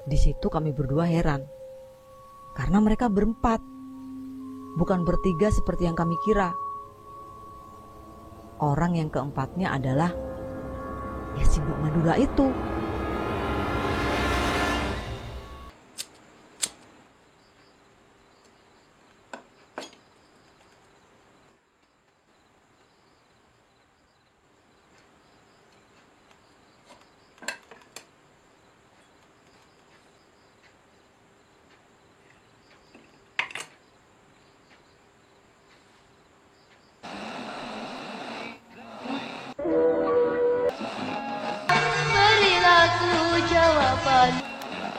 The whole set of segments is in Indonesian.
Di situ kami berdua heran, karena mereka berempat, bukan bertiga seperti yang kami kira. Orang yang keempatnya adalah ya si Mbak Madura itu.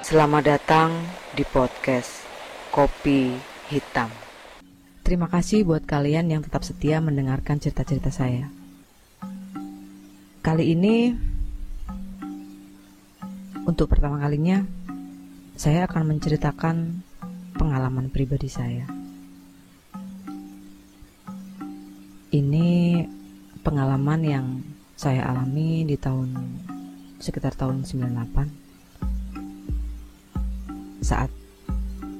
Selamat datang di podcast Kopi Hitam. Terima kasih buat kalian yang tetap setia mendengarkan cerita-cerita saya. Kali ini, untuk pertama kalinya, saya akan menceritakan pengalaman pribadi saya. Ini pengalaman yang saya alami di sekitar tahun 98. Saat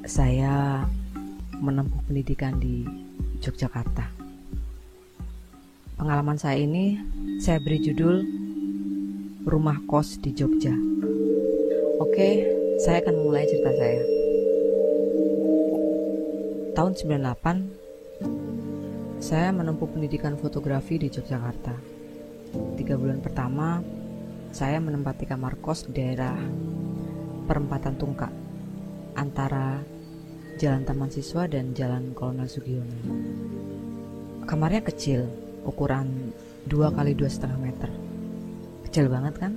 saya menempuh pendidikan di Yogyakarta. Pengalaman saya ini saya beri judul Rumah Kos di Jogja. Oke, saya akan memulai cerita saya. Tahun 98, saya menempuh pendidikan fotografi di Yogyakarta. 3 bulan pertama, saya menempati kamar kos di daerah Perempatan Tungkak, antara Jalan Taman Siswa dan Jalan Kolonel Sugiono. Kamarnya kecil, ukuran 2x2,5 meter. Kecil banget kan?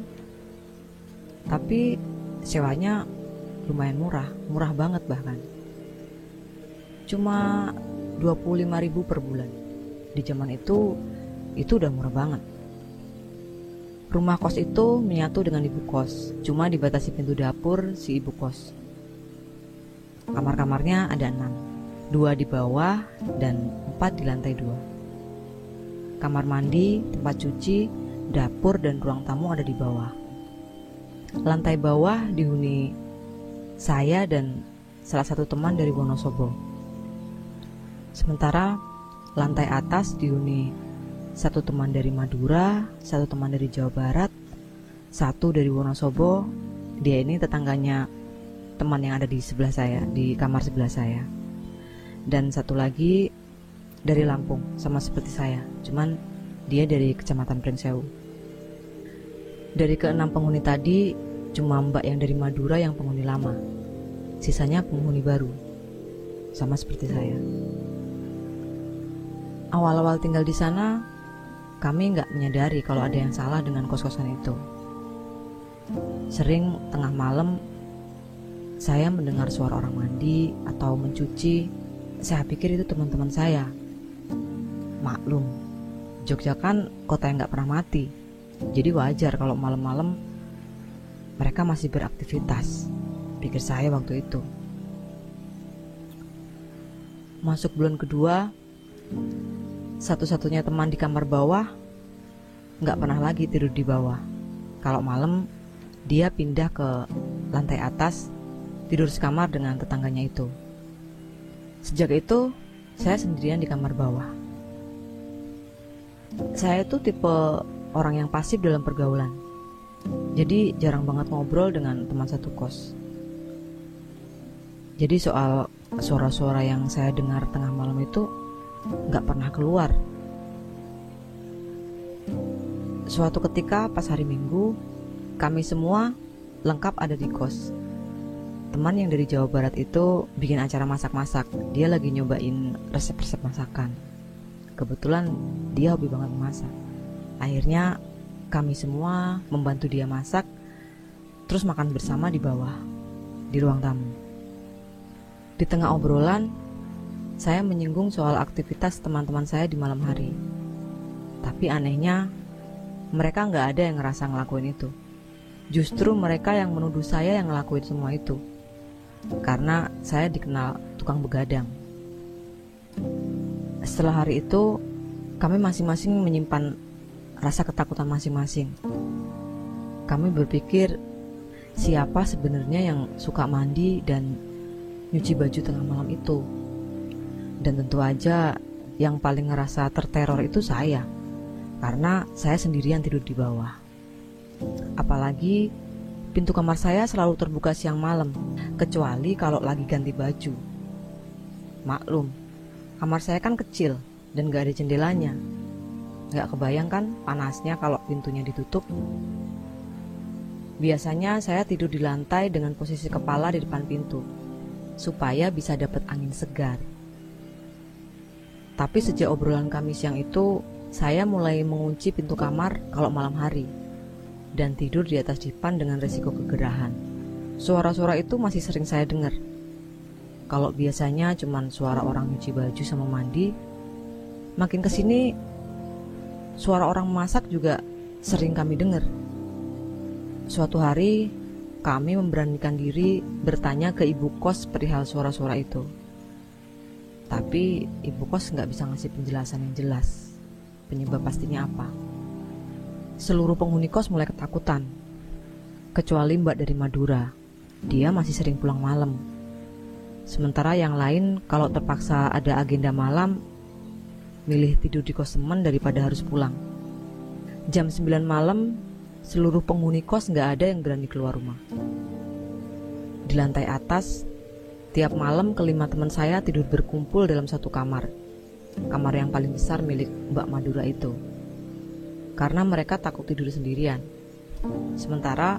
Tapi sewanya lumayan murah banget bahkan. Cuma 25.000 per bulan. Di zaman itu udah murah banget. Rumah kos itu menyatu dengan ibu kos, cuma dibatasi pintu dapur si ibu kos. Kamar-kamarnya ada 6, 2 di bawah dan 4 di lantai 2. Kamar mandi, tempat cuci, dapur dan ruang tamu ada di bawah. Lantai bawah dihuni saya dan salah satu teman dari Wonosobo. Sementara lantai atas dihuni satu teman dari Madura, satu teman dari Jawa Barat, satu dari Wonosobo. Dia ini tetangganya teman yang ada di sebelah saya, di kamar sebelah saya. Dan satu lagi dari Lampung, sama seperti saya, cuman dia dari Kecamatan Pringsewu. Dari ke-6 penghuni tadi, cuma mbak yang dari Madura yang penghuni lama. Sisanya penghuni baru, sama seperti saya. Awal-awal tinggal di sana, kami nggak menyadari kalau ada yang salah dengan kos-kosan itu. Sering tengah malam saya mendengar suara orang mandi atau mencuci. Saya pikir itu teman-teman saya. Maklum, Jogja kan kota yang gak pernah mati. Jadi wajar kalau malam-malam mereka masih beraktivitas, pikir saya waktu itu. Masuk bulan kedua, satu-satunya teman di kamar bawah gak pernah lagi tidur di bawah. Kalau malam, dia pindah ke lantai atas, tidur sekamar dengan tetangganya itu. Sejak itu, saya sendirian di kamar bawah. Saya itu tipe orang yang pasif dalam pergaulan. Jadi jarang banget ngobrol dengan teman satu kos. Jadi soal suara-suara yang saya dengar tengah malam itu gak pernah keluar. Suatu ketika pas hari Minggu, kami semua lengkap ada di kos. Teman yang dari Jawa Barat itu bikin acara masak-masak. Dia lagi nyobain resep-resep masakan. Kebetulan dia hobi banget memasak. Akhirnya kami semua membantu dia masak, terus makan bersama di bawah, di ruang tamu. Di tengah obrolan, saya menyinggung soal aktivitas teman-teman saya di malam hari. Tapi anehnya, mereka gak ada yang ngerasa ngelakuin itu. Justru mereka yang menuduh saya yang ngelakuin semua itu. Karena saya dikenal tukang begadang. Setelah hari itu, kami masing-masing menyimpan rasa ketakutan masing-masing. Kami berpikir, siapa sebenarnya yang suka mandi dan nyuci baju tengah malam itu. Dan tentu aja yang paling ngerasa terteror itu saya, karena saya sendirian tidur di bawah. Apalagi pintu kamar saya selalu terbuka siang malam, kecuali kalau lagi ganti baju. Maklum, kamar saya kan kecil dan gak ada jendelanya. Gak kebayang kan panasnya kalau pintunya ditutup. Biasanya saya tidur di lantai dengan posisi kepala di depan pintu, supaya bisa dapat angin segar. Tapi sejak obrolan kami siang itu, saya mulai mengunci pintu kamar kalau malam hari, dan tidur di atas dipan dengan risiko kegerahan. Suara-suara itu masih sering saya dengar. Kalau biasanya cuman suara orang nyuci baju sama mandi, makin kesini suara orang masak juga sering kami dengar. Suatu hari kami memberanikan diri bertanya ke ibu kos perihal suara-suara itu. Tapi ibu kos nggak bisa ngasih penjelasan yang jelas penyebab pastinya apa. Seluruh penghuni kos mulai ketakutan, kecuali mbak dari Madura. Dia masih sering pulang malam. Sementara yang lain kalau terpaksa ada agenda malam, milih tidur di kos teman daripada harus pulang. Jam 9 malam, seluruh penghuni kos nggak ada yang berani keluar rumah. Di lantai atas, tiap malam kelima teman saya tidur berkumpul dalam satu kamar. Kamar yang paling besar milik Mbak Madura itu. Karena mereka takut tidur sendirian. Sementara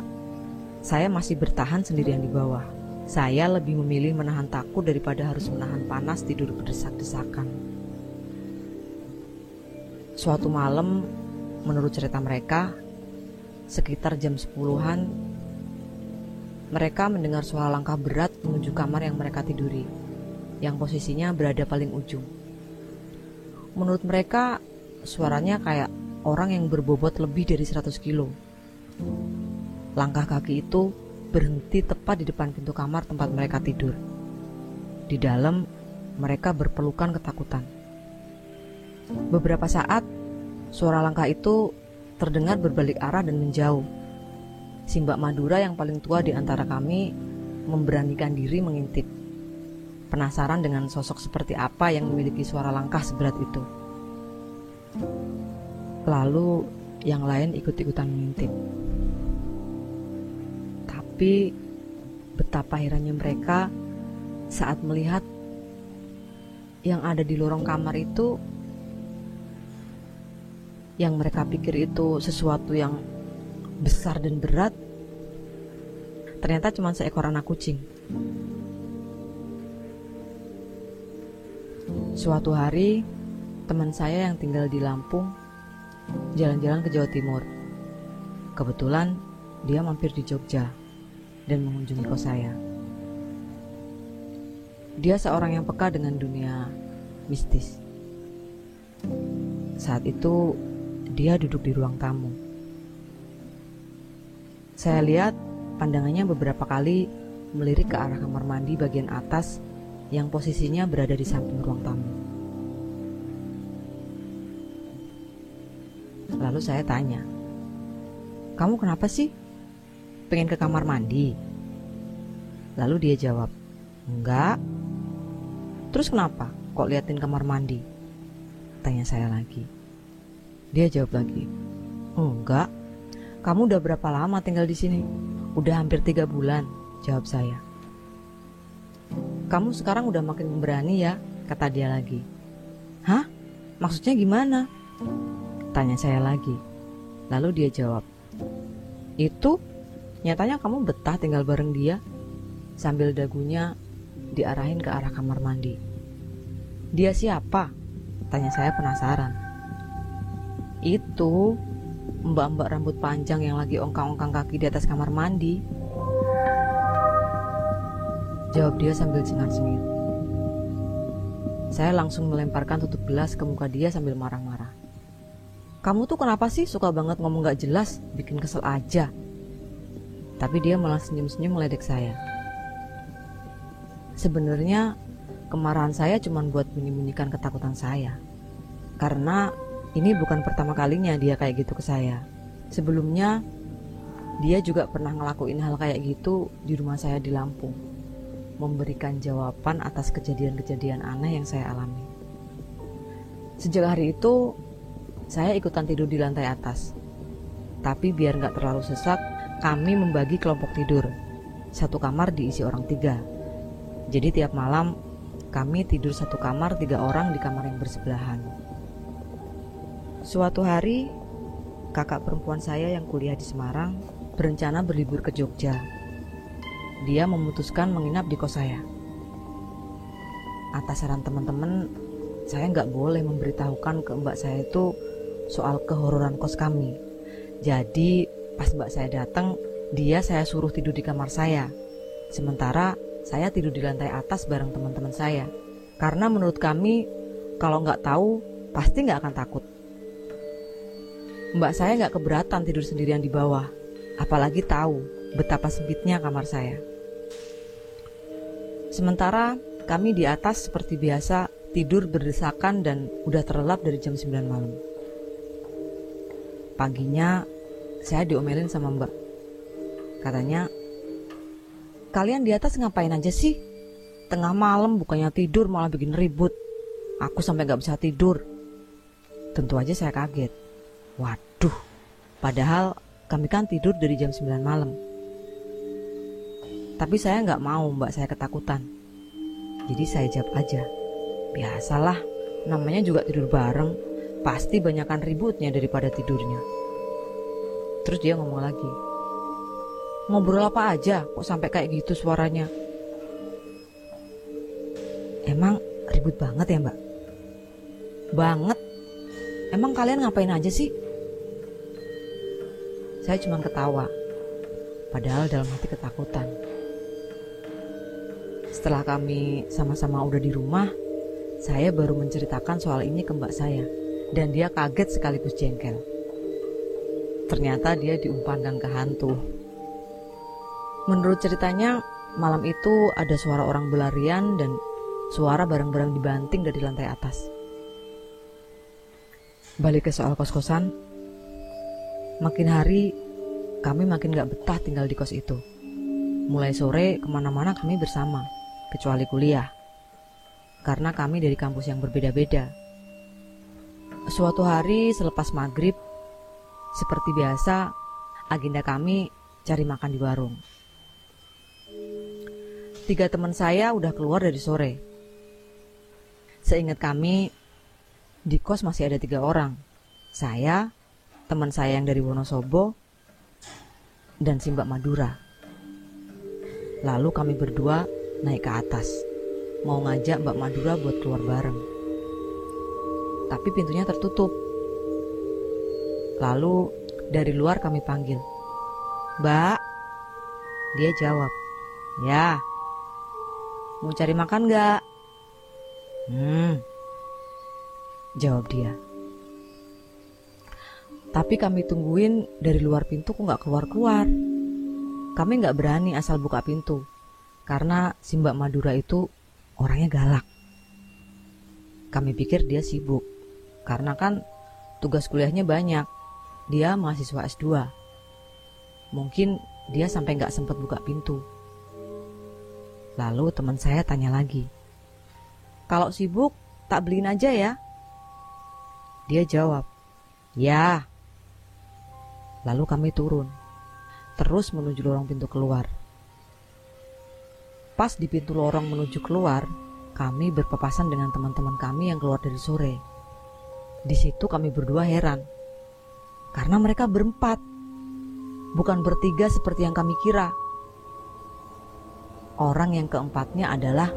saya masih bertahan sendirian di bawah. Saya lebih memilih menahan takut daripada harus menahan panas tidur berdesak-desakan. Suatu malam, menurut cerita mereka, sekitar jam 10-an, mereka mendengar suara langkah berat menuju kamar yang mereka tiduri, yang posisinya berada paling ujung. Menurut mereka, suaranya kayak orang yang berbobot lebih dari 100 kilo. Langkah kaki itu berhenti tepat di depan pintu kamar tempat mereka tidur. Di dalam, mereka berpelukan ketakutan. Beberapa saat, suara langkah itu terdengar berbalik arah dan menjauh. Si Mbak Madura yang paling tua di antara kami memberanikan diri mengintip, penasaran dengan sosok seperti apa yang memiliki suara langkah seberat itu. Lalu yang lain ikut-ikutan mengintip. Tapi betapa herannya mereka saat melihat yang ada di lorong kamar itu, yang mereka pikir itu sesuatu yang besar dan berat, ternyata cuma seekor anak kucing. Suatu hari, teman saya yang tinggal di Lampung jalan-jalan ke Jawa Timur. Kebetulan dia mampir di Jogja dan mengunjungi kos saya. Dia seorang yang peka dengan dunia mistis. Saat itu dia duduk di ruang tamu. Saya lihat pandangannya beberapa kali melirik ke arah kamar mandi bagian atas yang posisinya berada di samping ruang tamu. Lalu saya tanya, "Kamu kenapa sih? Pengen ke kamar mandi?" Lalu dia jawab, "Enggak." "Terus kenapa kok liatin kamar mandi?" Tanya saya lagi. Dia jawab lagi, "Enggak. Kamu udah berapa lama tinggal di sini?" "Udah hampir 3 bulan," jawab saya. "Kamu sekarang udah makin berani ya," kata dia lagi. "Hah? Maksudnya gimana?" Tanya saya lagi. Lalu dia jawab, "Itu nyatanya kamu betah tinggal bareng dia," sambil dagunya diarahin ke arah kamar mandi. "Dia siapa?" Tanya saya penasaran. "Itu mbak-mbak rambut panjang yang lagi ongkang-ongkang kaki di atas kamar mandi," jawab dia sambil cengar-cengir. Saya langsung melemparkan tutup gelas ke muka dia sambil marah-marah. "Kamu tuh kenapa sih suka banget ngomong gak jelas, bikin kesel aja." Tapi dia malah senyum-senyum meledek saya. Sebenarnya kemarahan saya cuma buat menyembunyikan ketakutan saya. Karena ini bukan pertama kalinya dia kayak gitu ke saya. Sebelumnya Dia juga pernah ngelakuin hal kayak gitu di rumah saya di Lampung, memberikan jawaban atas kejadian-kejadian aneh yang saya alami. Sejak hari itu, saya ikutan tidur di lantai atas. Tapi biar gak terlalu sesak, kami membagi kelompok tidur. Satu kamar diisi orang 3. Jadi tiap malam, kami tidur satu kamar 3 orang di kamar yang bersebelahan. Suatu hari, kakak perempuan saya yang kuliah di Semarang berencana berlibur ke Jogja. Dia memutuskan menginap di kos saya. Atas saran teman-teman, saya nggak boleh memberitahukan ke mbak saya itu soal kehororan kos kami. Jadi pas mbak saya datang, dia saya suruh tidur di kamar saya. Sementara saya tidur di lantai atas bareng teman-teman saya. Karena menurut kami, kalau nggak tahu, pasti nggak akan takut. Mbak saya nggak keberatan tidur sendirian di bawah. Apalagi tahu betapa sempitnya kamar saya. Sementara kami di atas seperti biasa tidur berdesakan dan udah terlelap dari jam 9 malam. Paginya saya diomelin sama mbak. Katanya, kalian di atas ngapain aja sih? Tengah malam bukannya tidur malah bikin ribut. Aku sampai gak bisa tidur. Tentu aja saya kaget. Waduh, padahal kami kan tidur dari jam 9 malam. Tapi saya gak mau mbak saya ketakutan. Jadi saya jawab aja, biasalah, namanya juga tidur bareng, pasti banyakan ributnya daripada tidurnya. Terus dia ngomong lagi, ngobrol apa aja kok sampai kayak gitu suaranya? Emang ribut banget ya mbak? Banget. Emang kalian ngapain aja sih? Saya cuma ketawa, padahal dalam hati ketakutan. Setelah kami sama-sama udah di rumah, saya baru menceritakan soal ini ke mbak saya, dan dia kaget sekaligus jengkel. Ternyata dia diumpankan ke hantu. Menurut ceritanya, malam itu ada suara orang berlarian dan suara barang-barang dibanting dari lantai atas. Balik ke soal kos-kosan, makin hari kami makin gak betah tinggal di kos itu. Mulai sore kemana-mana kami bersama, kecuali kuliah, karena kami dari kampus yang berbeda-beda. Suatu hari selepas maghrib, seperti biasa, agenda kami cari makan di warung. 3 teman saya udah keluar dari sore. Seingat kami, di kos masih ada 3 orang. Saya, teman saya yang dari Wonosobo, dan si Mbak Madura. Lalu kami berdua naik ke atas, mau ngajak Mbak Madura buat keluar bareng. Tapi pintunya tertutup. Lalu dari luar kami panggil, "Mbak." Dia jawab, "Ya." "Mau cari makan gak?" Jawab dia. Tapi kami tungguin dari luar pintu kok gak keluar-keluar. Kami gak berani asal buka pintu, karena si Mbak Madura itu orangnya galak. Kami pikir dia sibuk, karena kan tugas kuliahnya banyak. Dia mahasiswa S2. Mungkin dia sampai gak sempat buka pintu. Lalu teman saya tanya lagi, "Kalau sibuk, tak beliin aja ya?" Dia jawab, "Ya." Lalu kami turun, terus menuju lorong pintu keluar. Pas di pintu lorong menuju keluar, kami berpapasan dengan teman-teman kami yang keluar dari sore. Di situ kami berdua heran, karena mereka berempat, bukan bertiga seperti yang kami kira. Orang yang keempatnya adalah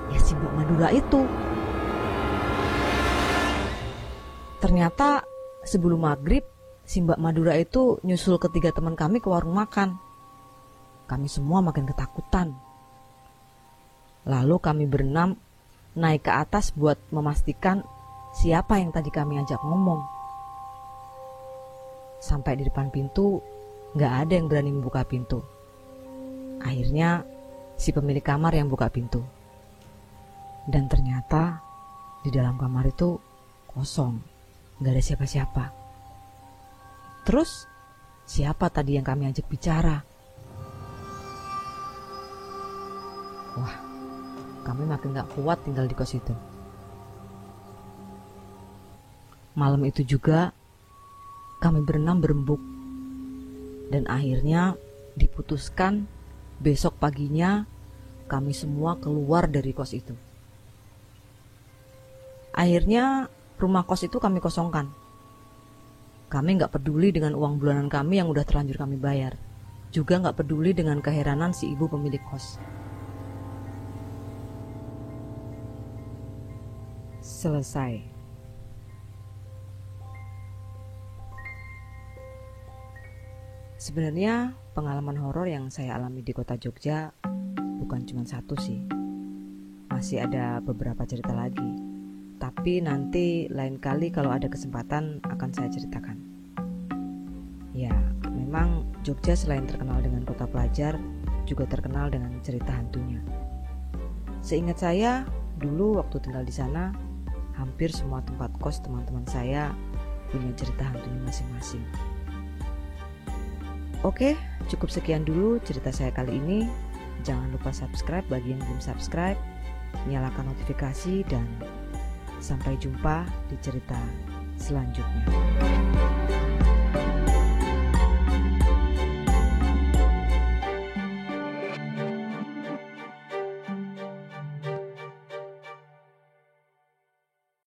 ya si Mbak Madura itu. Ternyata sebelum maghrib, si Mbak Madura itu nyusul ketiga teman kami ke warung makan. Kami semua makin ketakutan. Lalu kami berenam naik ke atas buat memastikan siapa yang tadi kami ajak ngomong. Sampai di depan pintu, gak ada yang berani membuka pintu. Akhirnya si pemilik kamar yang buka pintu. Dan ternyata di dalam kamar itu kosong, gak ada siapa-siapa. Terus Siapa tadi yang kami ajak bicara? Wah, kami makin gak kuat tinggal di kos itu. Malam itu juga kami berenam berembuk. Dan akhirnya diputuskan besok paginya kami semua keluar dari kos itu. Akhirnya rumah kos itu kami kosongkan. Kami gak peduli dengan uang bulanan kami yang udah terlanjur kami bayar. Juga gak peduli dengan keheranan si ibu pemilik kos. Selesai. Sebenarnya pengalaman horor yang saya alami di kota Jogja bukan cuma satu sih. Masih ada beberapa cerita lagi. Tapi nanti lain kali kalau ada kesempatan akan saya ceritakan. Ya, memang Jogja selain terkenal dengan kota pelajar, juga terkenal dengan cerita hantunya. Seingat saya, dulu waktu tinggal di sana, hampir semua tempat kos teman-teman saya punya cerita hantunya masing-masing. Oke, cukup sekian dulu cerita saya kali ini. Jangan lupa subscribe bagi yang belum subscribe, nyalakan notifikasi, dan sampai jumpa di cerita selanjutnya.